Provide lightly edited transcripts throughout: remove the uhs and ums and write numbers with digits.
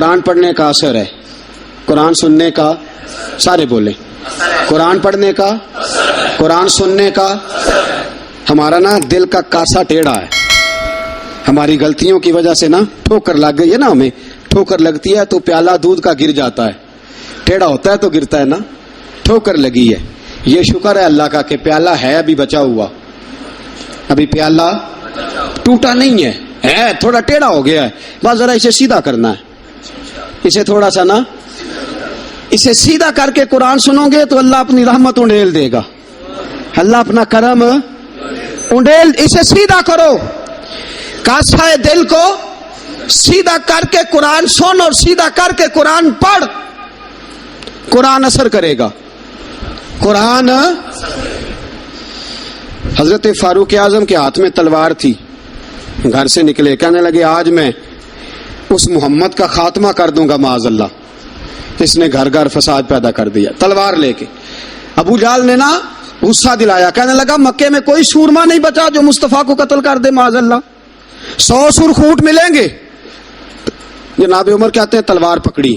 قرآن پڑھنے کا اثر ہے، قرآن سننے کا، سارے بولیں، قرآن پڑھنے کا، قرآن سننے کا. ہمارا نا دل کا کاسا ٹیڑھا ہے، ہماری غلطیوں کی وجہ سے نا ٹھوکر لگ گئی ہے نا، ہمیں ٹھوکر لگتی ہے تو پیالہ دودھ کا گر جاتا ہے، ٹیڑھا ہوتا ہے تو گرتا ہے نا، ٹھوکر لگی ہے. یہ شکر ہے اللہ کا کہ پیالہ ہے ابھی بچا ہوا، ابھی پیالہ ٹوٹا نہیں ہے تھوڑا ٹیڑھا ہو گیا ہے، بس ذرا اسے سیدھا کرنا ہے، اسے تھوڑا سا نا اسے سیدھا کر کے قرآن سنو گے تو اللہ اپنی رحمت انڈیل دے گا، اللہ اپنا کرم انڈیل. اسے سیدھا کرو، کاسا دل کو سیدھا کر کے قرآن سن اور سیدھا کر کے قرآن پڑھ، قرآن اثر کرے گا. قرآن. حضرت فاروق اعظم کے ہاتھ میں تلوار تھی، گھر سے نکلے، کہنے لگے آج میں اس محمد کا خاتمہ کر دوں گا معاذ اللہ، اس نے گھر گھر فساد پیدا کر دیا تلوار لے کے. ابو جہل نے نا غصہ دلایا، کہنے لگا مکے میں کوئی سورما نہیں بچا جو مصطفیٰ کو قتل کر دے معاذ اللہ، 100 سرخوٹ ملیں گے. جناب عمر کہتے ہیں تلوار پکڑی،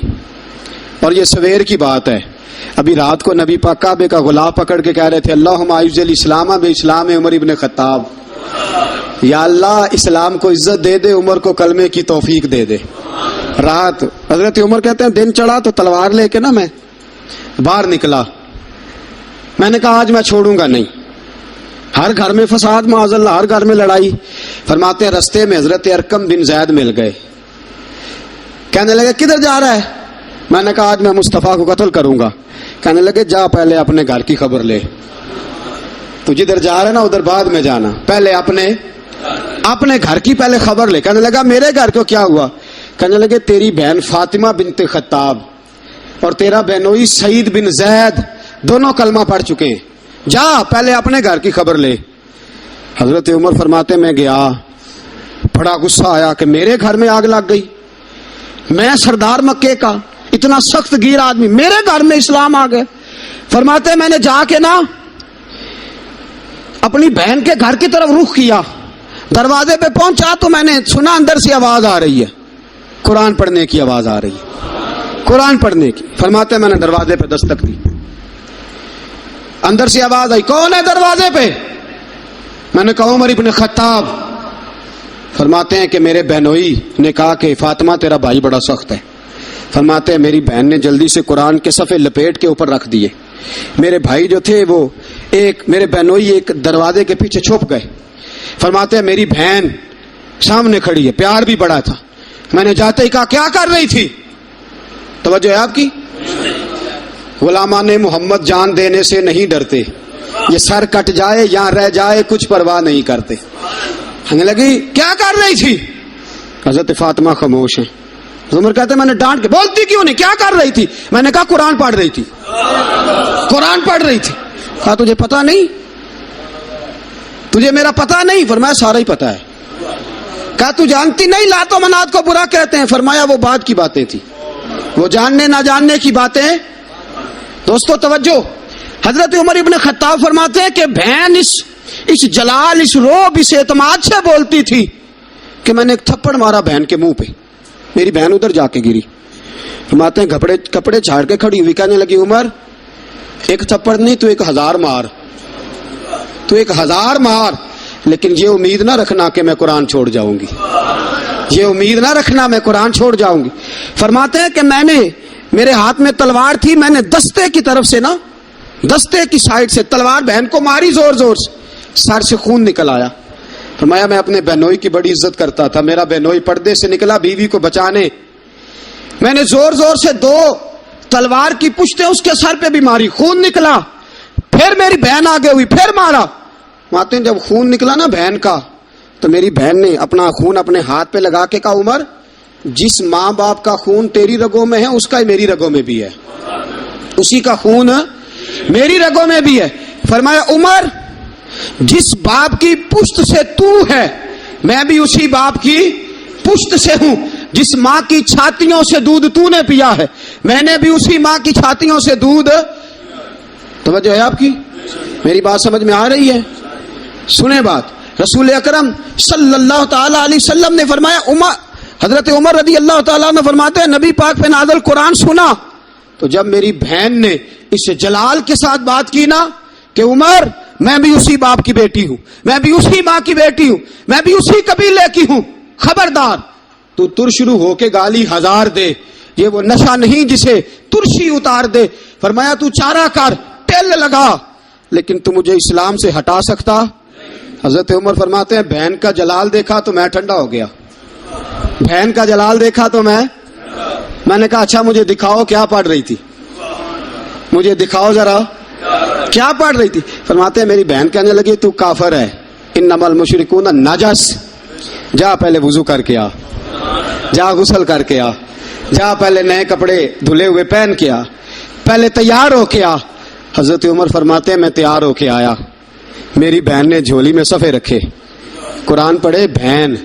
اور یہ سویر کی بات ہے، ابھی رات کو نبی پاک کعبے کا غلاف پکڑ کے کہہ رہے تھے اللہم اعز الاسلام باسلام عمر ابن خطاب، یا اللہ اسلام کو عزت دے دے، عمر کو کلمے کی توفیق دے دے. رات حضرت عمر کہتے ہیں دن چڑھا تو تلوار لے کے نا میں باہر نکلا، میں نے کہا آج میں چھوڑوں گا نہیں، ہر گھر میں فساد معاذ اللہ، ہر گھر میں لڑائی. فرماتے ہیں رستے میں حضرت ارقم بن زید مل گئے، کہنے لگے کدھر جا رہا ہے؟ میں نے کہا آج میں مصطفیٰ کو قتل کروں گا. کہنے لگے جا پہلے اپنے گھر کی خبر لے، تو جدھر جا رہا ہے نا ادھر بعد میں جانا، پہلے اپنے گھر کی پہلے خبر لے. کہنے لگا میرے گھر کو کیا ہوا؟ کہنے لگے تیری بہن فاطمہ بنت خطاب اور تیرا بہنوئی سعید بن زید دونوں کلمہ پڑھ چکے ہیں، جا پہلے اپنے گھر کی خبر لے. حضرت عمر فرماتے میں گیا، بڑا غصہ آیا کہ میرے گھر میں آگ لگ گئی، میں سردار مکے کا اتنا سخت گیر آدمی، میرے گھر میں اسلام آ گئے. فرماتے میں نے جا کے نا اپنی بہن کے گھر کی طرف رخ کیا، دروازے پہ پہنچا تو میں نے سنا اندر سے آواز آ رہی ہے، قرآن پڑھنے کی آواز آ رہی ہے، قرآن پڑھنے کی. فرماتے میں نے دروازے پہ دستک دی، اندر سے آواز آئی کون ہے دروازے پہ؟ میں نے کہا عمر ابن خطاب. فرماتے ہیں کہ میرے بہنوئی نے کہا کہ فاطمہ تیرا بھائی بڑا سخت ہے. فرماتے ہیں میری بہن نے جلدی سے قرآن کے صفحے لپیٹ کے اوپر رکھ دیے، میرے بھائی جو تھے وہ میرے بہنوئی ایک دروازے کے پیچھے چھپ گئے. فرماتے ہیں میری بہن سامنے کھڑی ہے، پیار بھی بڑا تھا. میں نے جاتے ہی کہا کیا کر رہی تھی؟ توجہ ہے آپ کی؟ غلامان محمد جان دینے سے نہیں ڈرتے، یہ سر کٹ جائے یا رہ جائے کچھ پرواہ نہیں کرتے. ہمیں لگی کیا کر رہی تھی؟ حضرت فاطمہ خاموش ہیں. عمر کہتے میں نے ڈانٹ کے بولتی کیوں نہیں، کیا کر رہی تھی؟ میں نے کہا قرآن پڑھ رہی تھی، قرآن پڑھ رہی تھی. کہا تجھے پتا نہیں، تجھے میرا پتا نہیں؟ فرمایا سارا ہی پتا ہے. کہا تو جانتی نہیں لات و منات کو برا کہتے ہیں؟ فرمایا وہ بعد کی باتیں تھی، وہ جاننے نہ جاننے کی باتیں. دوستو توجہ، حضرت عمر ابن خطاب فرماتے ہیں کہ بہن اس جلال، اس روب، اس اعتماد سے بولتی تھی کہ میں نے ایک تھپڑ مارا بہن کے منہ پہ، میری بہن ادھر جا کے گری. فرماتے ہیں کپڑے جھاڑ کے کھڑی ہوئی، کہنے لگی عمر ایک تھپڑ نہیں تو 1000 مار، تو 1000 مار، لیکن یہ امید نہ رکھنا کہ میں قرآن چھوڑ جاؤں گی، یہ امید نہ رکھنا میں قرآن چھوڑ جاؤں گی. فرماتے ہیں کہ میرے ہاتھ میں تلوار تھی، میں نے دستے کی طرف سے نا، دستے کی سائڈ سے تلوار بہن کو ماری زور زور سے، سر سے خون نکل آیا. فرمایا میں اپنے بہنوئی کی بڑی عزت کرتا تھا، میرا بہنوئی پردے سے نکلا بیوی کو بچانے، میں نے زور زور سے 2 تلوار کی پشتیں اس کے سر پہ بھی ماری، خون نکلا. پھر میری بہن آگے ہوئی، پھر مارا. ماتے جب خون نکلا نا بہن کا تو میری بہن نے اپنا خون اپنے ہاتھ پہ لگا کے کہا عمر جس ماں باپ کا خون تیری رگوں میں ہے اس کا میری رگوں میں بھی ہے، اسی کا خون میری رگوں میں بھی ہے. فرمایا عمر جس باپ کی پشت سے تو ہے میں بھی اسی باپ کی پشت سے ہوں، جس ماں کی چھاتیوں سے دودھ تو نے پیا ہے میں نے بھی اسی ماں کی چھاتیوں سے دودھ. توجہ ہے آپ کی؟ میری بات سمجھ میں آ رہی ہے؟ سنیں بات. رسول اکرم صلی اللہ تعالی علیہ وسلم نے فرمایا حضرت عمر رضی اللہ تعالیٰ عنہ فرماتے ہیں نبی پاک پہ نازل قرآن سنا تو جب میری بہن نے اس جلال کے ساتھ بات کی نا کہ عمر میں بھی اسی باپ کی بیٹی ہوں، میں بھی اسی ماں کی بیٹی ہوں، میں بھی اسی قبیلے کی ہوں، خبردار تو ترشرو ہو کے گالی ہزار دے، یہ وہ نشہ نہیں جسے ترشی اتار دے۔ فرمایا تو چارہ کر، ٹیل لگا، لیکن تو مجھے اسلام سے ہٹا سکتا؟ حضرت عمر فرماتے ہیں بہن کا جلال دیکھا تو میں ٹھنڈا ہو گیا، بہن کا جلال دیکھا تو میں نے کہا اچھا مجھے دکھاؤ کیا پڑھ رہی تھی، مجھے دکھاؤ ذرا کیا پڑھ رہی تھی۔ فرماتے ہیں میری بہن کہنے لگی تو کافر ہے، انما المشرکون نجس، جا پہلے وضو کر کے آ، جا غسل کر کے آ، جا پہلے نئے کپڑے دھلے ہوئے پہن کے آ، پہلے تیار ہو کے آ۔ حضرت عمر فرماتے ہیں میں تیار ہو کے آیا، میری بہن نے جھولی میں صفحے رکھے، قرآن پڑھے بہن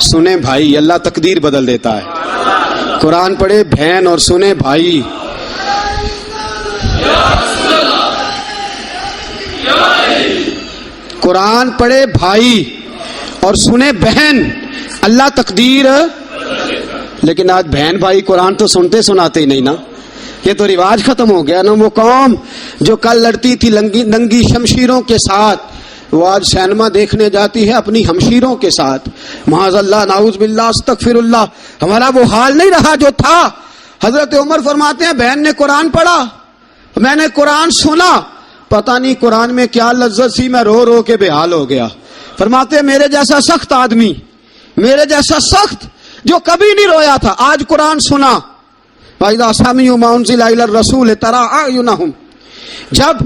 سنے بھائی، اللہ تقدیر بدل دیتا ہے، قرآن پڑھے بہن اور سنے بھائی، قرآن پڑھے بھائی اور سنے بہن، اللہ تقدیر۔ لیکن آج بہن بھائی قرآن تو سنتے سناتے ہی نہیں نا، یہ تو رواج ختم ہو گیا نا۔ وہ قوم جو کل لڑتی تھی ننگی شمشیروں کے ساتھ، وہ آج سینما دیکھنے جاتی ہے اپنی ہمشیروں کے ساتھ۔ معاذ اللہ، نعوذ باللہ، استغفر اللہ، ہمارا وہ حال نہیں رہا جو تھا۔ حضرت عمر فرماتے ہیں بہن نے قرآن پڑھا، میں نے قرآن سنا، پتہ نہیں قرآن میں کیا لذت سی، میں رو رو کے بے حال ہو گیا۔ فرماتے ہیں میرے جیسا سخت آدمی، میرے جیسا سخت جو کبھی نہیں رویا تھا، آج قرآن سنا۔ وَإِذَا سَمِعُوا مَا أُنزِلَ إِلَى الرَّسُولِ تَرَىٰ أَعْيُنَهُمْ، جب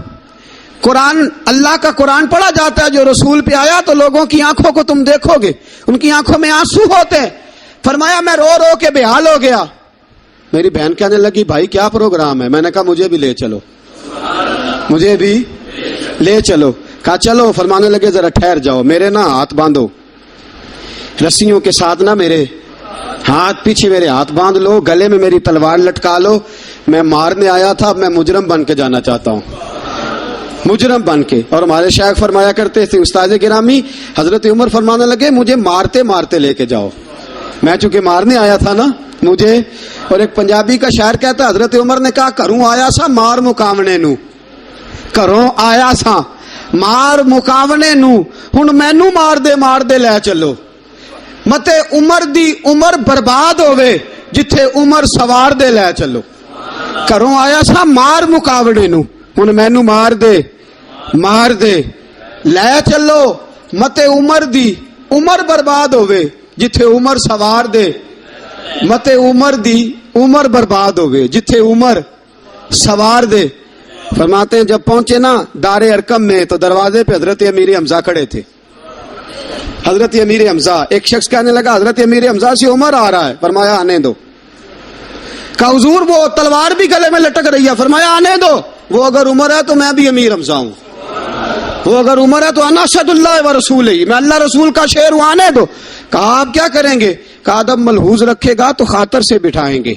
قرآن اللہ کا قرآن پڑھا جاتا ہے جو رسول پہ آیا تو لوگوں کی آنکھوں کو تم دیکھو گے، ان کی آنکھوں میں آنسو ہوتے ہیں۔ فرمایا میں رو رو کے بے حال ہو گیا۔ میری بہن کہنے لگی بھائی کیا پروگرام ہے؟ میں نے کہا مجھے بھی لے چلو، مجھے بھی لے چلو۔ کہا چلو۔ فرمانے لگے ذرا ٹھہر جاؤ، میرے نا ہاتھ باندھو رسیوں کے ساتھ، نا میرے ہاتھ پیچھے میرے ہاتھ باندھ لو، گلے میں میری تلوار لٹکا لو، میں مارنے آیا تھا، اب میں مجرم بن کے جانا چاہتا ہوں، مجرم بن کے۔ اور ہمارے شیخ فرمایا کرتے تھے استاد گرامی، حضرت عمر فرمانے لگے مجھے مارتے مارتے لے کے جاؤ، میں چونکہ مارنے آیا تھا نا مجھے۔ اور ایک پنجابی کا شاعر کہتا ہے حضرت عمر نے کہا گھروں آیا سا مار مکاونے نو، گھروں آیا سا مار مکاونے نو، ہن مینو مار دے لے چلو، متے عمر دی عمر برباد ہوئے جتھے عمر سوار دے لے چلو۔ گھروں آیا سا مار مکاونے نو، ہن مینو مار دے لے چلو، متے عمر دی عمر برباد ہوئے جتھے عمر سوار دے، متے عمر دی عمر برباد ہوئے جتھے عمر سوار دے۔ فرماتے ہیں جب پہنچے نا دار ارقم میں تو دروازے پہ حضرت امیر حمزہ کھڑے تھے۔ حضرت امیر حمزہ، ایک شخص کہنے لگا حضرت امیر حمزہ سے عمر آ رہا ہے، فرمایا آنے دو۔ کہا حضور وہ تلوار بھی گلے میں لٹک رہی ہے، فرمایا آنے دو، وہ اگر عمر ہے تو میں بھی امیر حمزہ ہوں، وہ اگر عمر ہے تو انا اشہد اللہ و رسولہ، میں اللہ رسول کا شعر ہوں، آنے دو۔ کہا آپ کیا کریں گے؟ کہا ادب ملحوظ رکھے گا تو خاطر سے بٹھائیں گے،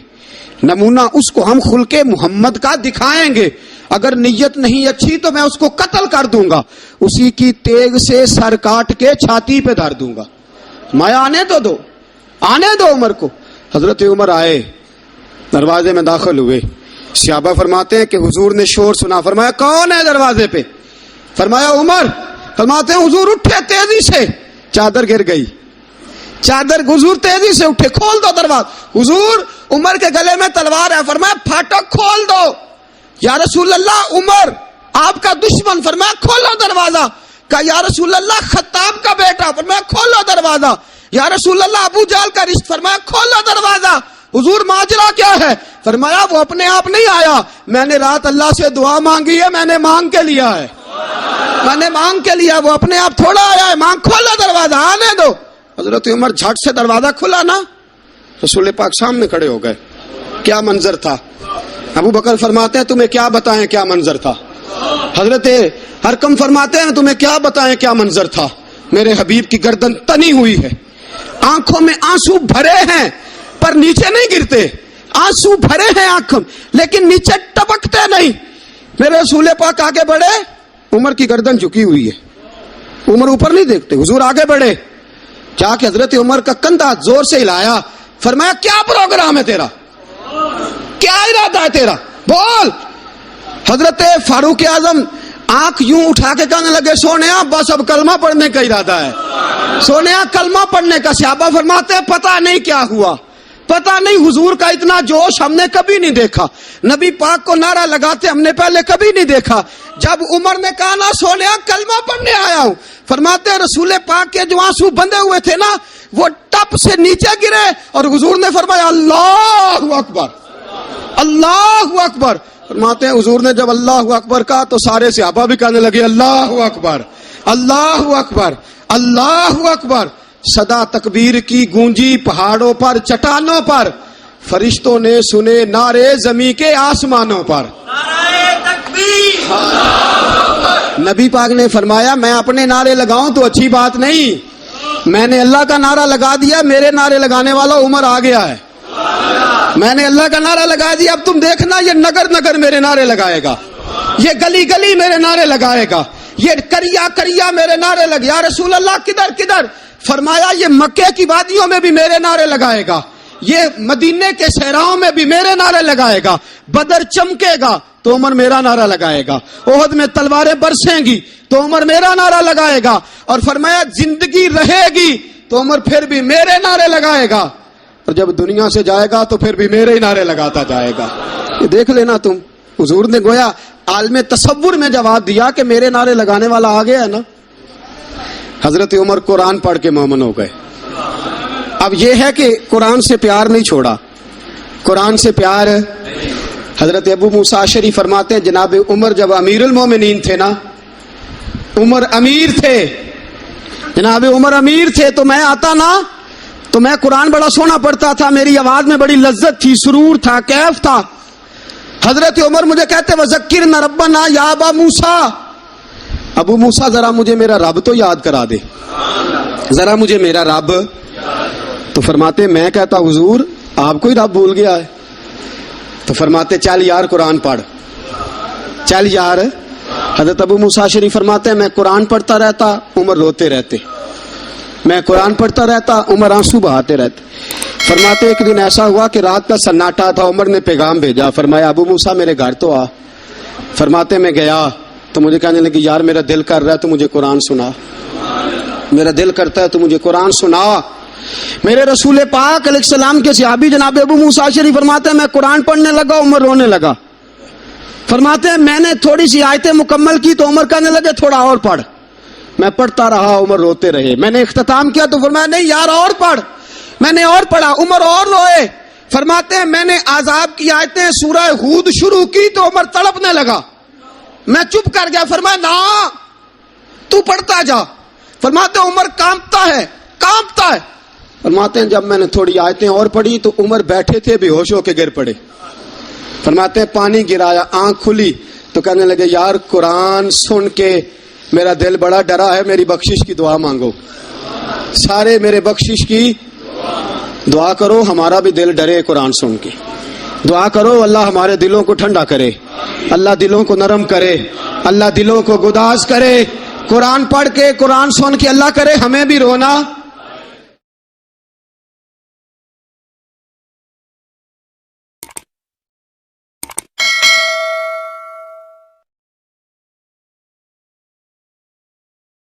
نمونہ اس کو ہم خلق محمد کا دکھائیں گے، اگر نیت نہیں اچھی تو میں اس کو قتل کر دوں گا، اسی کی تیغ سے سر کاٹ کے چھاتی پہ دھر دوں گا، میں آنے تو دو، آنے دو عمر کو۔ حضرت عمر آئے، دروازے میں داخل ہوئے، صحابہ فرماتے ہیں کہ حضور نے شور سنا، فرمایا کون ہے دروازے پہ؟ فرمایا عمر۔ فرماتے ہیں حضور اٹھے تیزی سے، چادر گر گئی، چادر، حضور تیزی سے اٹھے، کھول دو دروازہ۔ حضور عمر کے گلے میں تلوار ہے، فرمایا پھاٹک کھول دو۔ یا رسول اللہ عمر آپ کا دشمن، فرمایا کھولو دروازہ۔ کہا یا رسول اللہ خطاب کا بیٹا، فرمایا کھولو دروازہ۔ یا رسول اللہ ابو جہل کا رشت، فرمایا کھولو دروازہ۔ حضور ماجرا کیا ہے؟ فرمایا وہ اپنے آپ نہیں آیا، میں نے رات اللہ سے دعا مانگی ہے، میں نے مانگ کے لیا ہے، میں نے مانگ کے لیا، وہ اپنے آپ تھوڑا آیا ہے، مانگ، کھولو دروازہ، آنے دو۔ حضرت عمر جھٹ سے دروازہ کھلا نا، رسول پاک سامنے کھڑے ہو گئے۔ کیا منظر تھا؟ ابو بکر فرماتے ہیں تمہیں کیا بتائیں کیا منظر تھا؟ حضرت ارقم فرماتے ہیں تمہیں کیا بتائیں کیا منظر تھا؟ میرے حبیب کی گردن تنی ہوئی ہے، آنکھوں میں آنسو بھرے ہیں پر نیچے نہیں گرتے، آنسو بھرے ہیں آنکھوں لیکن نیچے ٹپکتے نہیں۔ میرے رسول پاک آگے بڑھے، عمر کی گردن جھکی ہوئی ہے، عمر اوپر نہیں دیکھتے، حضور آگے بڑھے، جا کے حضرت عمر کا کندھا زور سے ہلایا، فرمایا کیا پروگرام ہے تیرا, کیا ارادہ ہے تیرا, بول. حضرت فاروق اعظم آنکھ یوں اٹھا کے کہنے لگے سونیا بس اب کلمہ پڑھنے کا ارادہ ہے, سونیا کلمہ پڑھنے کا. صحابہ فرماتے ہیں پتہ نہیں کیا ہوا, پتہ نہیں, حضور کا اتنا جوش ہم نے کبھی نہیں دیکھا, نبی پاک کو نعرہ لگاتے ہم نے پہلے کبھی نہیں دیکھا. جب عمر نے کہا نا سونیا کلمہ پڑھنے آیا ہوں, فرماتے ہیں رسول پاک کے جو آنسو بندے ہوئے تھے نا وہ ٹپ سے نیچے گرے اور حضور نے فرمایا اللہ اکبر, اللہ اکبر. فرماتے ہیں حضور نے جب اللہ اکبر کہا تو سارے صحابہ بھی کہنے لگے اللہ اکبر, اللہ اکبر, اللہ اکبر. صدا تکبیر کی گونجی پہاڑوں پر, چٹانوں پر, فرشتوں نے سنے نعرے زمین کے آسمانوں پر. نبی پاک نے فرمایا میں اپنے نعرے لگاؤں تو اچھی بات نہیں, میں نے اللہ کا نعرہ لگا دیا, میرے نعرے لگانے والا عمر آ گیا ہے. میں نے اللہ کا نعرہ لگا دیا, اب تم دیکھنا یہ نگر نگر میرے نعرے لگائے گا, یہ گلی گلی میرے نعرے لگائے گا, یہ کریا کریا میرے نعرے لگے. یا رسول اللہ کدھر کدھر؟ فرمایا یہ مکے کی وادیوں میں بھی میرے نعرے لگائے گا, یہ مدینے کے صحراؤں میں بھی میرے نعرے لگائے گا, بدر چمکے گا تو عمر میرا نعرہ لگائے گا, احد میں تلواریں برسیں گی تو عمر میرا نعرہ لگائے گا, اور فرمایا زندگی رہے گی تو عمر پھر بھی میرے نعرے لگائے گا, اور جب دنیا سے جائے گا تو پھر بھی میرے ہی نعرے لگاتا جائے گا. یہ دیکھ لینا تم, حضور نے گویا عالم تصور میں جواب دیا کہ میرے نعرے لگانے والا آ گیا ہے نا. حضرت عمر قرآن پڑھ کے مومن ہو گئے. اب یہ ہے کہ قرآن سے پیار نہیں چھوڑا, قرآن سے پیار. حضرت ابو موسیٰ اشعری فرماتے ہیں جناب عمر جب امیر المومنین تھے نا, عمر امیر تھے, جناب عمر امیر تھے, تو میں آتا نا تو میں قرآن بڑا سونا پڑھتا تھا, میری آواز میں بڑی لذت تھی, سرور تھا, کیف تھا. حضرت عمر مجھے کہتے وذکرنا ربنا یا ابا موسیٰ, ابو موسیٰ ذرا مجھے میرا رب تو یاد کرا دے, ذرا مجھے میرا رب. تو فرماتے میں کہتا حضور آپ کو ہی رب بھول گیا ہے. تو فرماتے چل یار قرآن پڑھ, چل یار. حضرت ابو موسیٰ اشعری فرماتے ہیں میں قرآن پڑھتا رہتا, عمر روتے رہتے, میں قرآن پڑھتا رہتا, عمر آنسو بہاتے رہتے. فرماتے ایک دن ایسا ہوا کہ رات کا سناٹا تھا, عمر نے پیغام بھیجا, فرمایا ابو موسیٰ میرے گھر تو آ. فرماتے میں گیا تو مجھے کہنے لگی یار میرا دل کر رہا ہے تو مجھے قرآن سنا, میرا دل کرتا ہے تو مجھے قرآن سنا. میرے رسول پاک علیہ السلام کے صحابی جناب ابو موسیٰ اشعری فرماتے ہیں میں قرآن پڑھنے لگا, عمر رونے لگا. فرماتے ہیں میں نے تھوڑی سی آیتیں مکمل کی تو عمر کہنے لگے تھوڑا اور پڑھ. میں پڑھتا رہا, عمر روتے رہے. میں نے اختتام کیا تو فرمایا نہیں یار اور پڑھ. میں نے اور پڑھا, عمر اور روئے. فرماتے ہیں میں نے عذاب کی آیتیں سورہ ہود شروع کی تو عمر تڑپنے لگا, میں چپ کر گیا. فرمایا نا تو پڑھتا جا. فرماتے ہیں عمر کانپتا ہے, کانپتا ہے. فرماتے ہیں جب میں نے تھوڑی آیتیں اور پڑھی تو عمر بیٹھے تھے بے ہوش ہو کے گر پڑے. فرماتے ہیں پانی گرایا, آنکھ کھلی تو کہنے لگے یار قرآن سن کے میرا دل بڑا ڈرا ہے, میری بخشش کی دعا مانگو. سارے میرے بخشش کی دعا کرو, ہمارا بھی دل ڈرے قرآن سن کے. دعا کرو اللہ ہمارے دلوں کو ٹھنڈا کرے, اللہ دلوں کو نرم کرے, اللہ دلوں کو گداز کرے. قرآن پڑھ کے قرآن سن کے اللہ کرے ہمیں بھی رونا